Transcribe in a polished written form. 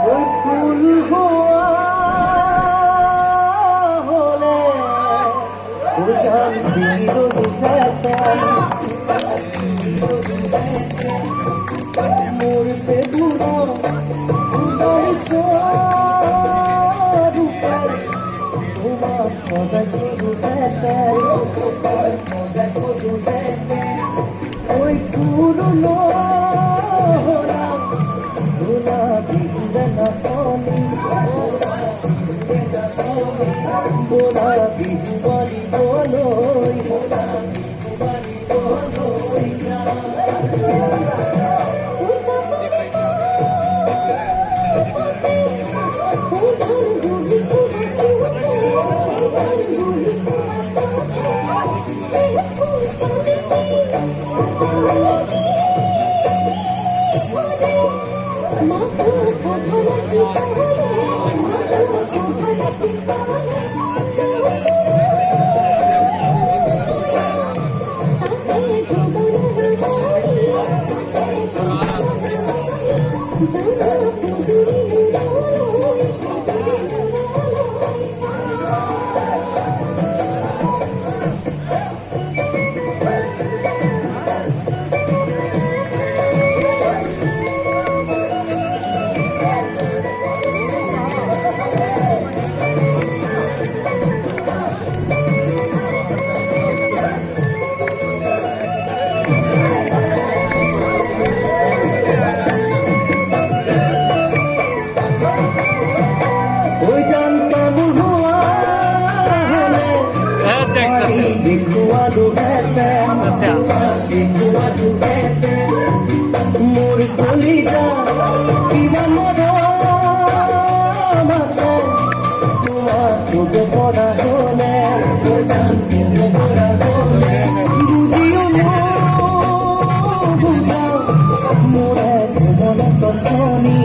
ওই ফুল গোয়া হলে ও জান চিরদিন মরতে বুড়ো উদয় রূপার তোমার মজা করু ওই পুরনো बोला बिहू वाली बोलो बोला बिहू वाली बोलो मोर कलिजा किमान मरम आछे তোমার তোকে পড়া হলে বুঝিও বুঝাও মোরে মন তখনি